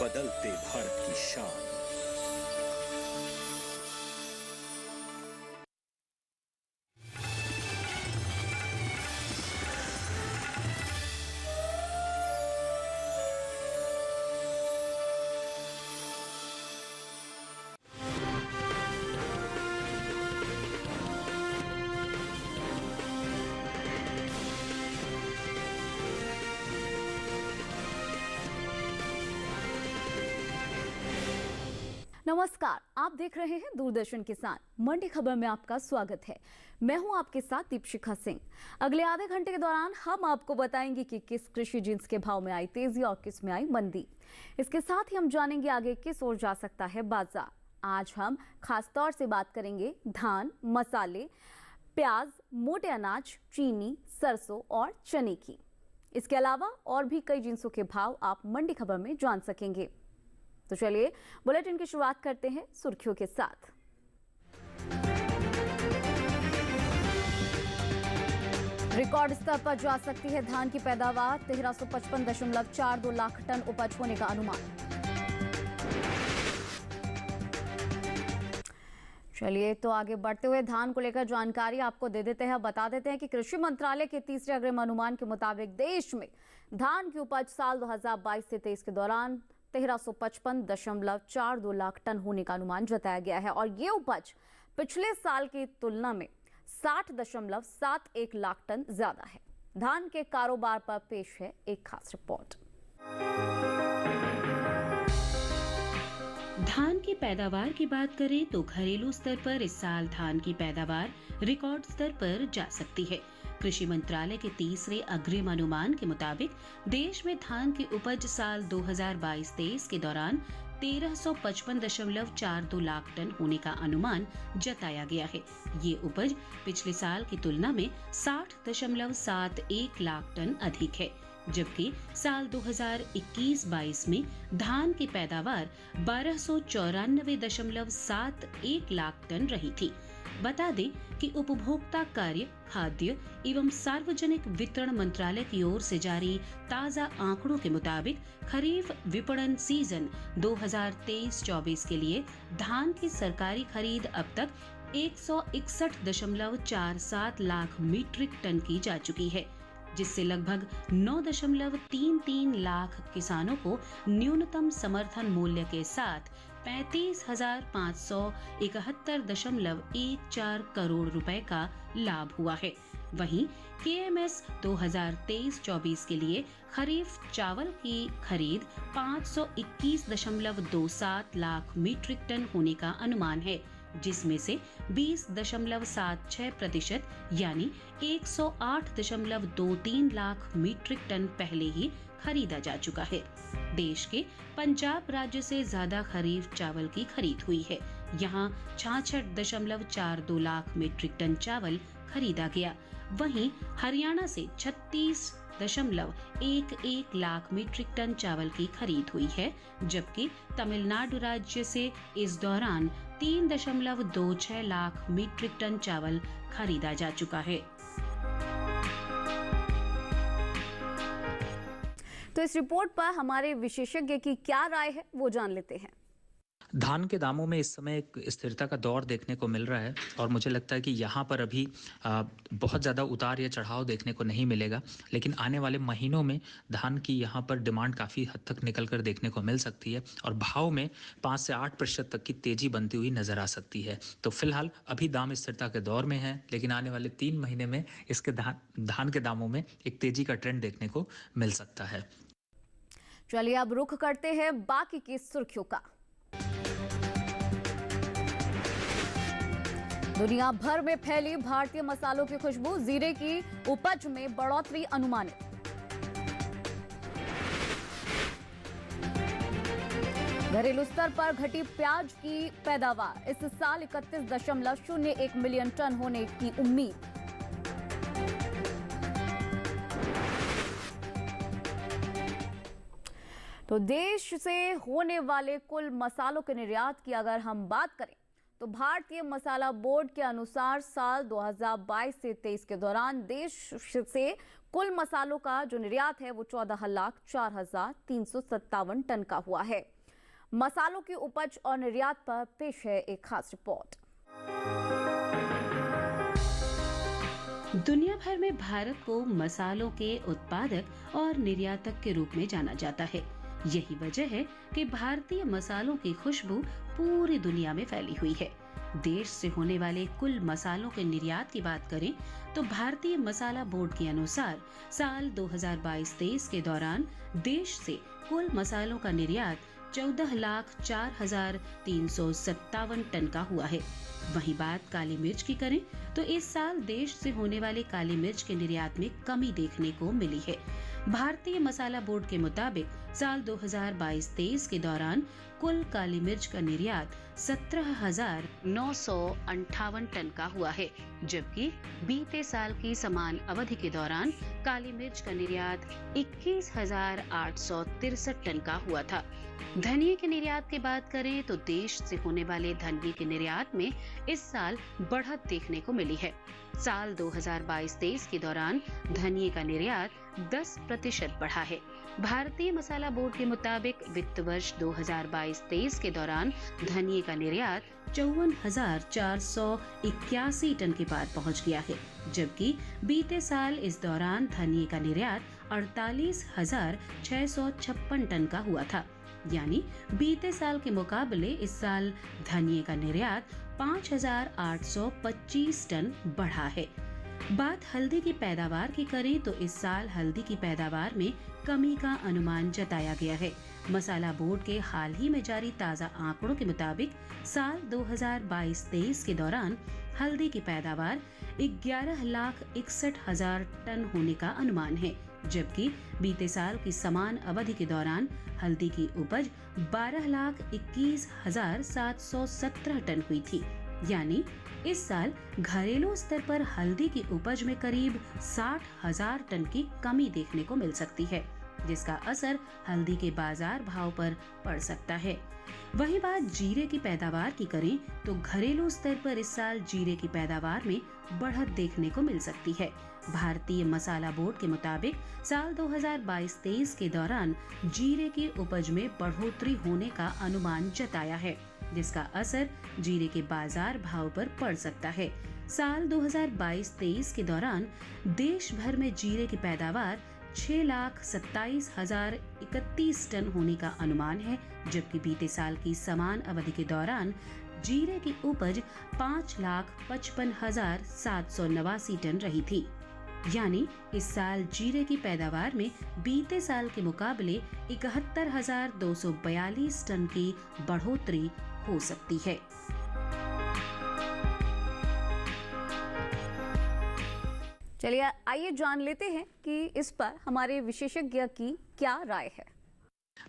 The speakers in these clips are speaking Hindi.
बदलते भारत की शान। नमस्कार, आप देख रहे हैं दूरदर्शन किसान। मंडी खबर में आपका स्वागत है। मैं हूं आपके साथ दीपशिखा सिंह। अगले आधे घंटे के दौरान हम आपको बताएंगे कि किस कृषि जिन्स के भाव में आई तेजी और किस में आई मंदी। इसके साथ ही हम जानेंगे आगे किस ओर जा सकता है बाजार। आज हम खास तौर से बात करेंगे धान, मसाले, प्याज, मोटे अनाज, चीनी, सरसों और चने की। इसके अलावा और भी कई जिन्सों के भाव आप मंडी खबर में जान सकेंगे। तो चलिए बुलेटिन की शुरुआत करते हैं सुर्खियों के साथ। रिकॉर्ड स्तर पर जा सकती है धान की पैदावार। 1355.42 लाख टन उपज होने का अनुमान। चलिए तो आगे बढ़ते हुए धान को लेकर जानकारी आपको दे देते हैं। बता देते हैं कि कृषि मंत्रालय के तीसरे अग्रिम अनुमान के मुताबिक देश में धान की उपज साल 2022 से 23 के दौरान 1355.42 लाख टन होने का अनुमान जताया गया है और ये उपज पिछले साल की तुलना में 60.71 लाख टन ज्यादा है। धान के कारोबार पर पेश है एक खास रिपोर्ट। धान की पैदावार की बात करें तो घरेलू स्तर पर इस साल धान की पैदावार रिकॉर्ड स्तर पर जा सकती है। कृषि मंत्रालय के तीसरे अग्रिम अनुमान के मुताबिक देश में धान की उपज साल 2022-23 के दौरान 1355.42 लाख टन होने का अनुमान जताया गया है। ये उपज पिछले साल की तुलना में 60.71 लाख टन अधिक है, जबकि साल 2021-22 में धान की पैदावार 1294.71 लाख टन रही थी। बता दें कि उपभोक्ता कार्य, खाद्य एवं सार्वजनिक वितरण मंत्रालय की ओर से जारी ताजा आंकड़ों के मुताबिक खरीफ विपणन सीजन 2023-24 के लिए धान की सरकारी खरीद अब तक 161.47 लाख मीट्रिक टन की जा चुकी है, जिससे लगभग 9.33 लाख किसानों को न्यूनतम समर्थन मूल्य के साथ 35,571.14 करोड़ रुपए का लाभ हुआ है। वहीं केएमएस 2023-24 के लिए खरीफ चावल की खरीद 521.27 लाख मीट्रिक टन होने का अनुमान है, जिसमें से 20.76% यानी 108.23 लाख मीट्रिक टन पहले ही खरीदा जा चुका है। देश के पंजाब राज्य से ज्यादा खरीफ चावल की खरीद हुई है। यहाँ 66.42 लाख मीट्रिक टन चावल खरीदा गया। वहीं हरियाणा से 36.11 लाख मीट्रिक टन चावल की खरीद हुई है, जबकि तमिलनाडु राज्य से इस दौरान 3.26 लाख मीट्रिक टन चावल खरीदा जा चुका है। तो इस रिपोर्ट पर हमारे विशेषज्ञ की क्या राय है वो जान लेते हैं। धान के दामों में इस समय एक स्थिरता का दौर देखने को मिल रहा है और मुझे लगता है कि यहाँ पर अभी बहुत ज़्यादा उतार या चढ़ाव देखने को नहीं मिलेगा, लेकिन आने वाले महीनों में धान की यहाँ पर डिमांड काफ़ी हद तक निकल कर देखने को मिल सकती है और भाव में 5 से 8% तक की तेज़ी बनती हुई नज़र आ सकती है। तो फिलहाल अभी दाम स्थिरता के दौर में है, लेकिन आने वाले 3 महीने में इसके धान के दामों में एक तेज़ी का ट्रेंड देखने को मिल सकता है। चलिए अब रुख करते हैं बाकी की सुर्खियों का। दुनिया भर में फैली भारतीय मसालों की खुशबू, जीरे की उपज में बढ़ोतरी अनुमानित। घरेलू स्तर पर घटी प्याज की पैदावार, इस साल 31.01 मिलियन टन होने की उम्मीद। तो देश से होने वाले कुल मसालों के निर्यात की अगर हम बात करें तो भारतीय मसाला बोर्ड के अनुसार साल 2022 से 23 के दौरान देश से कुल मसालों का जो निर्यात है वो 14,04,357 टन का हुआ है। मसालों की उपज और निर्यात पर पेश है एक खास रिपोर्ट। दुनिया भर में भारत को मसालों के उत्पादक और निर्यातक के रूप में जाना जाता है। यही वजह है कि भारतीय मसालों की खुशबू पूरी दुनिया में फैली हुई है। देश से होने वाले कुल मसालों के निर्यात की बात करें तो भारतीय मसाला बोर्ड के अनुसार साल 2022-23 के दौरान देश से कुल मसालों का निर्यात 14,04,357 टन का हुआ है। वहीं बात काली मिर्च की करें तो इस साल देश से होने वाले काली मिर्च के निर्यात में कमी देखने को मिली है। भारतीय मसाला बोर्ड के मुताबिक साल 2022-23 के दौरान कुल काली मिर्च का निर्यात 17,958 टन का हुआ है, जबकि बीते साल की समान अवधि के दौरान काली मिर्च का निर्यात 21,863 टन का हुआ था। धनिये के निर्यात की बात करें तो देश से होने वाले धनिये के निर्यात में इस साल बढ़त देखने को मिली है। साल 2022-23 के दौरान धनिये का निर्यात 10% बढ़ा है। भारतीय मसाला बोर्ड के मुताबिक वित्त वर्ष 2022-23 के दौरान धनिये का निर्यात 54,481 टन के पार पहुंच गया है, जबकि बीते साल इस दौरान धनिये का निर्यात 48,656 टन का हुआ था। यानी बीते साल के मुकाबले इस साल धनिये का निर्यात 5,825 टन बढ़ा है। बात हल्दी की पैदावार की करें तो इस साल हल्दी की पैदावार में कमी का अनुमान जताया गया है। मसाला बोर्ड के हाल ही में जारी ताज़ा आंकड़ों के मुताबिक साल 2022-23 के दौरान हल्दी की पैदावार 11,61,000 टन होने का अनुमान है, जबकि बीते साल की समान अवधि के दौरान हल्दी की उपज 12,21,717 टन हुई थी। यानी इस साल घरेलू स्तर पर हल्दी की उपज में करीब 60,000 टन की कमी देखने को मिल सकती है, जिसका असर हल्दी के बाजार भाव पर पड़ सकता है। वहीं बात जीरे की पैदावार की करें तो घरेलू स्तर पर इस साल जीरे की पैदावार में बढ़त देखने को मिल सकती है। भारतीय मसाला बोर्ड के मुताबिक साल 2022-23 के दौरान जीरे की उपज में बढ़ोतरी होने का अनुमान जताया है, जिसका असर जीरे के बाजार भाव पर पड़ सकता है। साल 2022-23 के दौरान देश भर में जीरे की पैदावार 6,27,031 टन होने का अनुमान है, जबकि बीते साल की समान अवधि के दौरान जीरे की उपज 5,55,789 टन रही थी। यानी इस साल जीरे की पैदावार में बीते साल के मुकाबले 71,242 टन की बढ़ोतरी हो सकती है। चलिए आइए जान लेते हैं कि इस पर हमारे विशेषज्ञ की क्या राय है।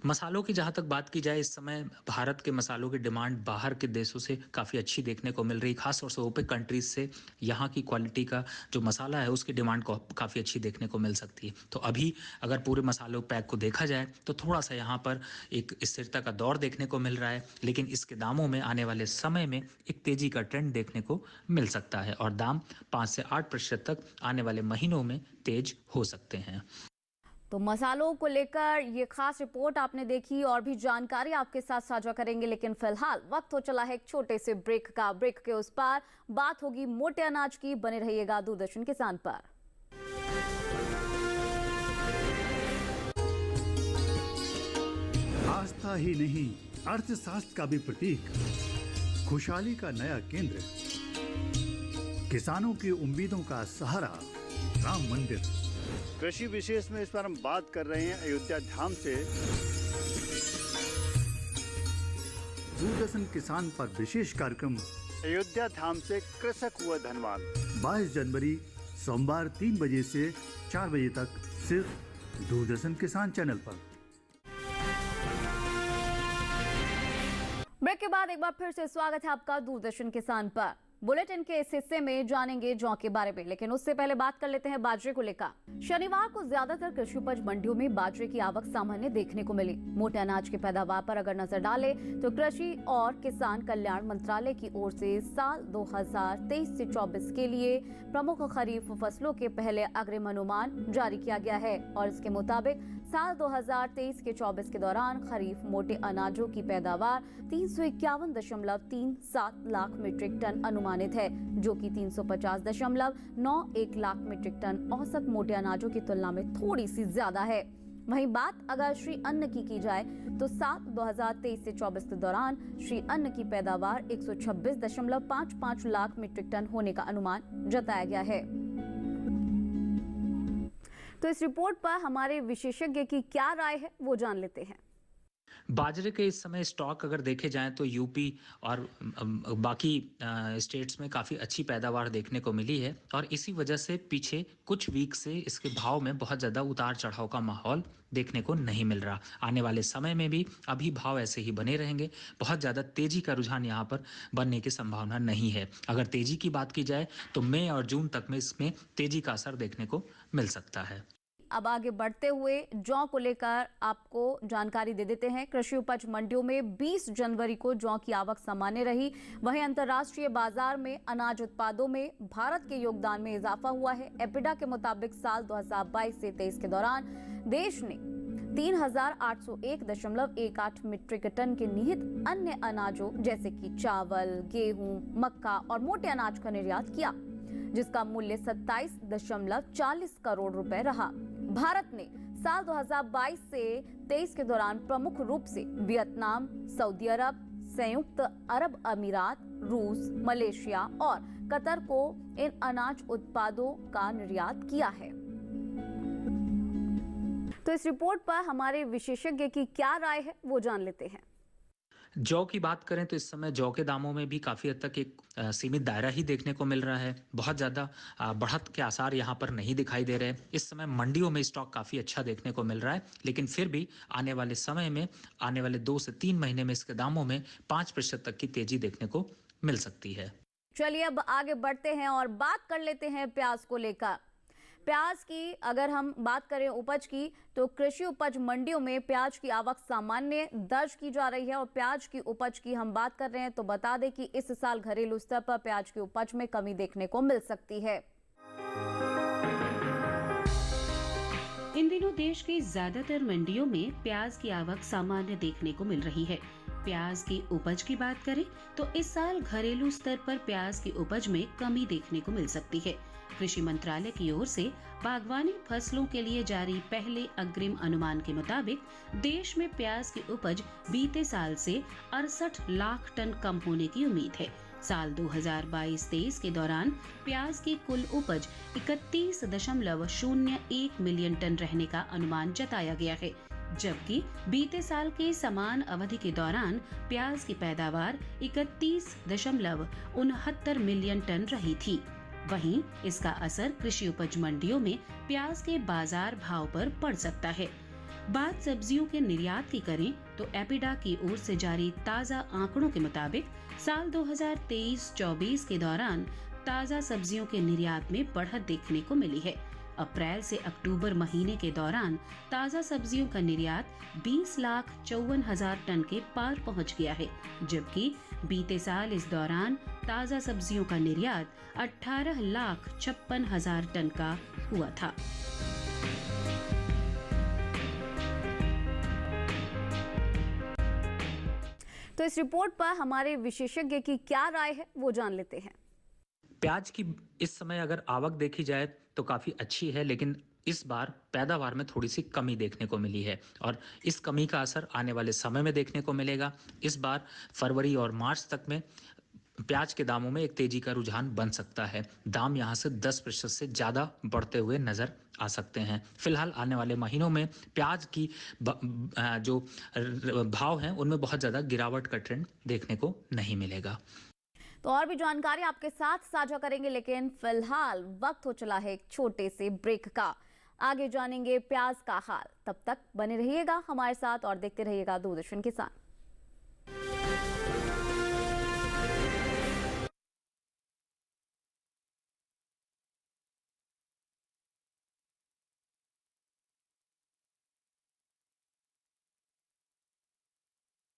मसालों की जहाँ तक बात की जाए, इस समय भारत के मसालों की डिमांड बाहर के देशों से काफ़ी अच्छी देखने को मिल रही, खास तौर से ओपेक कंट्रीज से यहाँ की क्वालिटी का जो मसाला है उसकी डिमांड को काफ़ी अच्छी देखने को मिल सकती है। तो अभी अगर पूरे मसालों पैक को देखा जाए तो थोड़ा सा यहाँ पर एक स्थिरता का दौर देखने को मिल रहा है, लेकिन इसके दामों में आने वाले समय में एक तेज़ी का ट्रेंड देखने को मिल सकता है और दाम 5 से 8% तक आने वाले महीनों में तेज हो सकते हैं। तो मसालों को लेकर ये खास रिपोर्ट आपने देखी और भी जानकारी आपके साथ साझा करेंगे, लेकिन फिलहाल वक्त हो चला है एक छोटे से ब्रेक का। ब्रेक के उस पार बात होगी मोटे अनाज की। बने रहिएगा दूरदर्शन किसान पर। आस्था ही नहीं, अर्थशास्त्र का भी प्रतीक, खुशहाली का नया केंद्र, किसानों की उम्मीदों का सहारा, राम मंदिर। कृषि विशेष में इस पर हम बात कर रहे हैं अयोध्या धाम से। दूरदर्शन किसान पर विशेष कार्यक्रम अयोध्या धाम से कृषक हुआ धनवान। 22 जनवरी सोमवार 3 बजे से 4 बजे तक सिर्फ दूरदर्शन किसान चैनल पर। ब्रेक के बाद एक बार फिर से स्वागत है आपका दूरदर्शन किसान पर। बुलेटिन के इस हिस्से में जानेंगे जौ के बारे में, लेकिन उससे पहले बात कर लेते हैं बाजरे को लेकर। शनिवार को ज्यादातर कृषि उपज मंडियों में बाजरे की आवक सामान्य देखने को मिली। मोटे अनाज की पैदावार पर अगर नजर डालें तो कृषि और किसान कल्याण मंत्रालय की ओर से साल 2023 से 24 के लिए प्रमुख खरीफ फसलों के पहले अग्रिम अनुमान जारी किया गया है और इसके मुताबिक साल 2023 के 24 के दौरान खरीफ मोटे अनाजों की पैदावार 351.37 लाख मीट्रिक टन अनुमानित है, जो कि 350.91 लाख मीट्रिक टन औसत मोटे अनाजों की तुलना में थोड़ी सी ज्यादा है। वहीं बात अगर श्री अन्न की जाए तो साल 2023 से 24 के दौरान श्री अन्न की पैदावार 126.55 लाख मीट्रिक टन होने का अनुमान जताया गया है। तो इस रिपोर्ट पर हमारे विशेषज्ञ की क्या राय है वो जान लेते हैं। बाजरे के इस समय स्टॉक अगर देखे जाएं तो यूपी और बाकी स्टेट्स में काफ़ी अच्छी पैदावार देखने को मिली है और इसी वजह से पीछे कुछ वीक से इसके भाव में बहुत ज़्यादा उतार चढ़ाव का माहौल देखने को नहीं मिल रहा। आने वाले समय में भी अभी भाव ऐसे ही बने रहेंगे, बहुत ज़्यादा तेज़ी का रुझान यहाँ पर बनने की संभावना नहीं है। अगर तेज़ी की बात की जाए तो मई और जून तक में इसमें तेज़ी का असर देखने को मिल सकता है। अब आगे बढ़ते हुए जौ को लेकर आपको जानकारी दे देते हैं। कृषि उपज मंडियों में 20 जनवरी को जौ की आवक सामान्य रही। वहीं अंतर्राष्ट्रीय बाजार में अनाज उत्पादों में भारत के योगदान में इजाफा हुआ है। एपिडा के मुताबिक साल 2022 से 23 के दौरान देश ने 3,801.18 मीट्रिक टन के निहित अन्य अनाजों जैसे कि चावल, गेहूं, मक्का और मोटे अनाज का निर्यात किया, जिसका मूल्य 27.40 करोड़ रुपए रहा। भारत ने साल 2022 से 23 के दौरान प्रमुख रूप से वियतनाम, सऊदी अरब, संयुक्त अरब अमीरात, रूस, मलेशिया और कतर को इन अनाज उत्पादों का निर्यात किया है। तो इस रिपोर्ट पर हमारे विशेषज्ञ की क्या राय है वो जान लेते हैं। जौ की बात करें तो इस समय जौ के दामों में भी काफ़ी हद तक एक सीमित दायरा ही देखने को मिल रहा है। बहुत ज़्यादा बढ़त के आसार यहाँ पर नहीं दिखाई दे रहे। इस समय मंडियों में स्टॉक काफ़ी अच्छा देखने को मिल रहा है, लेकिन फिर भी आने वाले समय में, आने वाले 2 से 3 महीने में इसके दामों में 5% तक की तेजी देखने को मिल सकती है। चलिए अब आगे बढ़ते हैं और बात कर लेते हैं प्याज को लेकर। प्याज की अगर हम बात करें उपज की, तो कृषि उपज मंडियों में प्याज की आवक सामान्य दर्ज की जा रही है। और प्याज की उपज की हम बात कर रहे हैं तो बता दें कि इस साल घरेलू स्तर पर प्याज की उपज में कमी देखने को मिल सकती है। इन दिनों देश की ज्यादातर मंडियों में प्याज की आवक सामान्य देखने को मिल रही है। प्याज की उपज की बात करें तो इस साल घरेलू स्तर पर प्याज की उपज में कमी देखने को मिल सकती है। कृषि मंत्रालय की ओर से बागवानी फसलों के लिए जारी पहले अग्रिम अनुमान के मुताबिक देश में प्याज की उपज बीते साल से 68 लाख टन कम होने की उम्मीद है। साल 2022-23 के दौरान प्याज की कुल उपज 31.01 मिलियन टन रहने का अनुमान जताया गया है, जबकि बीते साल के समान अवधि के दौरान प्याज की पैदावार 31.69 मिलियन टन रही थी। वहीं इसका असर कृषि उपज मंडियों में प्याज के बाजार भाव पर पड़ सकता है। बात सब्जियों के निर्यात की करें तो एपिडा की ओर से जारी ताजा आंकड़ों के मुताबिक साल 2023-24 के दौरान ताजा सब्जियों के निर्यात में बढ़त देखने को मिली है। अप्रैल से अक्टूबर महीने के दौरान ताजा सब्जियों का निर्यात 20,54,000 टन के पार पहुंच गया है, जबकि बीते साल इस दौरान ताजा सब्जियों का निर्यात 18,56,000 टन का हुआ था। तो इस रिपोर्ट पर हमारे विशेषज्ञ की क्या राय है वो जान लेते हैं। प्याज की इस समय अगर आवक देखी जाए तो काफ़ी अच्छी है, लेकिन इस बार पैदावार में थोड़ी सी कमी देखने को मिली है और इस कमी का असर आने वाले समय में देखने को मिलेगा। इस बार फरवरी और मार्च तक में प्याज के दामों में एक तेजी का रुझान बन सकता है। दाम यहां से 10% से ज़्यादा बढ़ते हुए नजर आ सकते हैं। फिलहाल आने वाले महीनों में प्याज की जो भाव हैं उनमें बहुत ज़्यादा गिरावट का ट्रेंड देखने को नहीं मिलेगा। तो और भी जानकारी आपके साथ साझा करेंगे, लेकिन फिलहाल वक्त हो चला है एक छोटे से ब्रेक का। आगे जानेंगे प्याज का हाल। तब तक बने रहिएगा हमारे साथ और देखते रहिएगा दूरदर्शन किसान।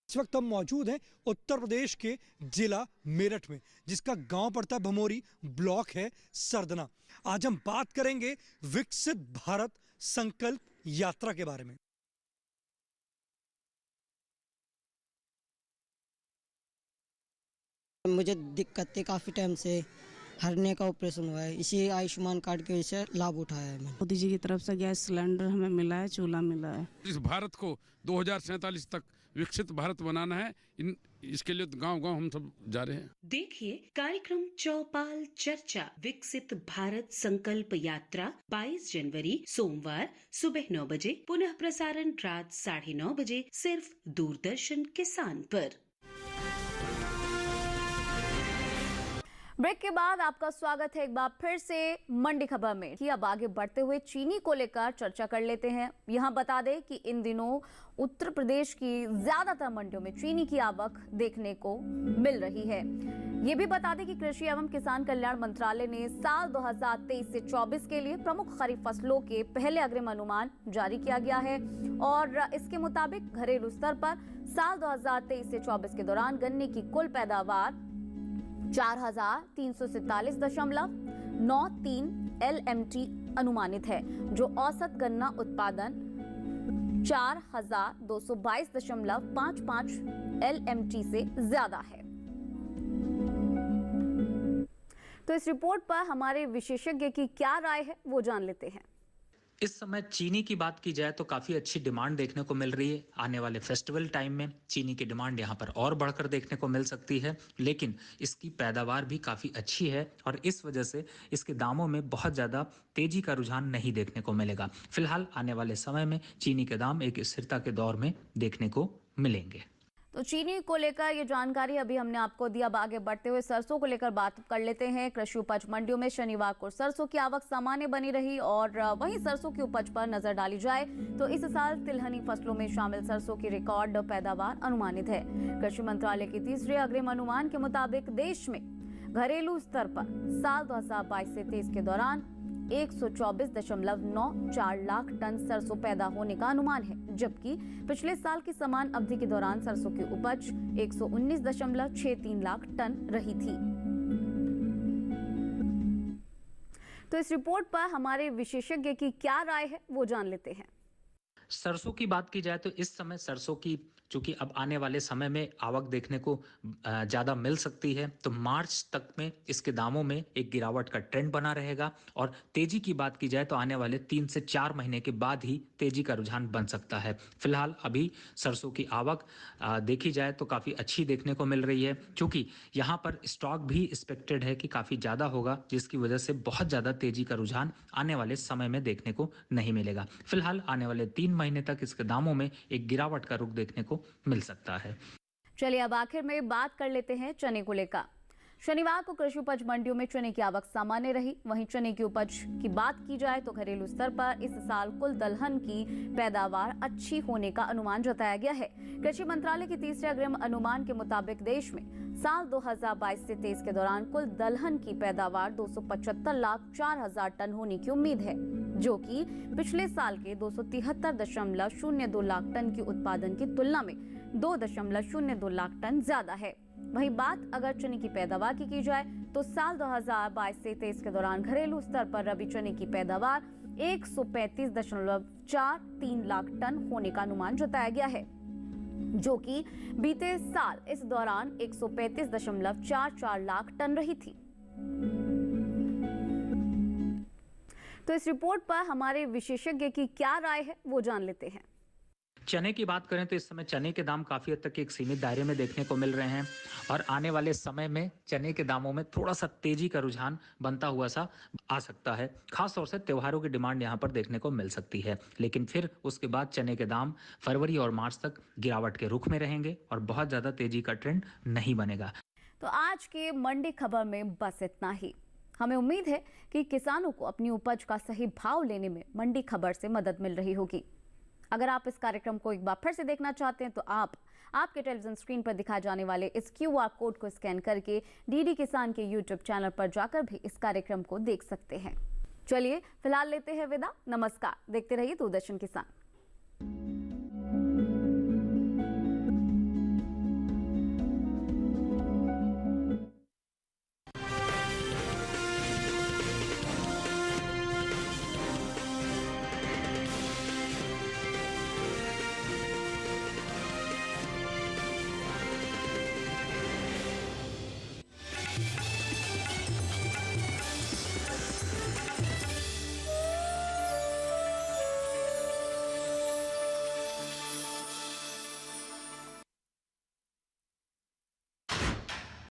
इस वक्त हम मौजूद हैं उत्तर प्रदेश के जिला मेरठ में, जिसका गांव पड़ता है भमोरी, ब्लॉक है सरदना। आज हम बात करेंगे विकसित भारत संकल्प यात्रा के बारे में। मुझे दिक्कत थी काफ़ी टाइम से, हरने का ऑपरेशन हुआ है, इसी आयुष्मान कार्ड की वजह से लाभ उठाया है मैंने। मोदी जी की तरफ से गैस सिलेंडर हमें मिला है, चूल्हा मिला है। इस भारत को 2047 तक विकसित भारत बनाना है, इसके लिए गांव-गांव हम सब जा रहे हैं। देखिए कार्यक्रम चौपाल चर्चा विकसित भारत संकल्प यात्रा 22 जनवरी सोमवार सुबह 9 बजे, पुनः प्रसारण रात 9:30 बजे, सिर्फ दूरदर्शन किसान पर। ब्रेक के बाद आपका स्वागत है एक बार फिर से मंडी खबर में। कि अब आगे बढ़ते हुए चीनी को लेकर चर्चा कर लेते हैं। यहां बता दें कि इन दिनों उत्तर प्रदेश की ज्यादातर मंडियों में चीनी की आवक देखने को मिल रही है। ये भी बता दें कि कृषि एवं किसान कल्याण मंत्रालय ने साल 2023 से 24 के लिए प्रमुख खरीफ फसलों के पहले अग्रिम अनुमान जारी किया गया है और इसके मुताबिक घरेलू स्तर पर साल 2023 से 24 के दौरान गन्ने की कुल पैदावार 4,347.93 LMT अनुमानित है, जो औसत गन्ना उत्पादन 4,222.55 LMT से ज्यादा है। तो इस रिपोर्ट पर हमारे विशेषज्ञ की क्या राय है वो जान लेते हैं। इस समय चीनी की बात की जाए तो काफी अच्छी डिमांड देखने को मिल रही है। आने वाले फेस्टिवल टाइम में चीनी की डिमांड यहाँ पर और बढ़कर देखने को मिल सकती है, लेकिन इसकी पैदावार भी काफी अच्छी है और इस वजह से इसके दामों में बहुत ज्यादा तेजी का रुझान नहीं देखने को मिलेगा। फिलहाल आने वाले समय में चीनी के दाम एक स्थिरता के दौर में देखने को मिलेंगे। तो चीनी को लेकर ये जानकारी अभी हमने आपको दिया। अब आगे बढ़ते हुए सरसों को लेकर बात कर लेते हैं। कृषि उपज मंडियों में शनिवार को सरसों की आवक सामान्य बनी रही और वहीं सरसों की उपज पर नजर डाली जाए तो इस साल तिलहनी फसलों में शामिल सरसों की रिकॉर्ड पैदावार अनुमानित है। कृषि मंत्रालय के तीसरे अग्रिम अनुमान के मुताबिक देश में घरेलू स्तर पर साल 2022 से 23 के दौरान 124.94 लाख टन सरसों पैदा होने का अनुमान है, जबकि पिछले साल की समान अवधि के दौरान सरसों की उपज 119.63 लाख टन रही थी। तो इस रिपोर्ट पर हमारे विशेषज्ञ की क्या राय है वो जान लेते हैं। सरसों की बात की जाए तो इस समय सरसों की चूंकि अब आने वाले समय में आवक देखने को ज़्यादा मिल सकती है, तो मार्च तक में इसके दामों में एक गिरावट का ट्रेंड बना रहेगा और तेजी की बात की जाए तो आने वाले 3 से 4 महीने के बाद ही तेजी का रुझान बन सकता है। फिलहाल अभी सरसों की आवक देखी जाए तो काफ़ी अच्छी देखने को मिल रही है, क्योंकि यहाँ पर स्टॉक भी एक्सपेक्टेड है कि काफ़ी ज़्यादा होगा, जिसकी वजह से बहुत ज़्यादा तेजी का रुझान आने वाले समय में देखने को नहीं मिलेगा। फिलहाल आने वाले 3 महीने तक इसके दामों में एक गिरावट का रुख देखने को मिल सकता है। चलिए अब आखिर में बात कर लेते हैं चने को लेकर। शनिवार को कृषि उपज मंडियों में चने की आवक सामान्य रही। वहीं चने की उपज की बात की जाए तो घरेलू स्तर पर इस साल कुल दलहन की पैदावार अच्छी होने का अनुमान जताया गया है। कृषि मंत्रालय के तीसरे अग्रिम अनुमान के मुताबिक देश में साल 2022 से 23 के दौरान कुल दलहन की पैदावार 275,04,000 टन होने की उम्मीद है, जो कि पिछले साल के 273.02 लाख टन के उत्पादन की तुलना में 2.02 लाख टन ज्यादा है। वहीं बात अगर चने की पैदावार की जाए तो साल 2022 से 23 के दौरान घरेलू स्तर पर रबी चने की पैदावार 135.43 लाख टन होने का अनुमान जताया गया है, जो कि बीते साल इस दौरान 135.44 लाख टन रही थी। तो इस रिपोर्ट पर हमारे विशेषज्ञ की क्या राय है वो जान लेते हैं। चने की बात करें तो इस समय चने के दाम काफी हद तक एक सीमित दायरे में देखने को मिल रहे हैं और आने वाले समय में चने के दामों में थोड़ा सा तेजी का रुझान बनता हुआ सा आ सकता है। खास तौर से त्योहारों की डिमांड यहाँ पर देखने को मिल सकती है, लेकिन फिर उसके बाद चने के दाम फरवरी और मार्च तक गिरावट के रुख में रहेंगे और बहुत ज्यादा तेजी का ट्रेंड नहीं बनेगा। तो आज के मंडी खबर में बस इतना ही। हमें उम्मीद है कि किसानों को अपनी उपज का सही भाव लेने में मंडी खबर से मदद मिल रही होगी। अगर आप इस कार्यक्रम को एक बार फिर से देखना चाहते हैं तो आप आपके टेलीविजन स्क्रीन पर दिखाए जाने वाले इस QR कोड को स्कैन करके DD किसान के YouTube चैनल पर जाकर भी इस कार्यक्रम को देख सकते हैं। चलिए फिलहाल लेते हैं विदा। नमस्कार। देखते रहिए दूरदर्शन किसान।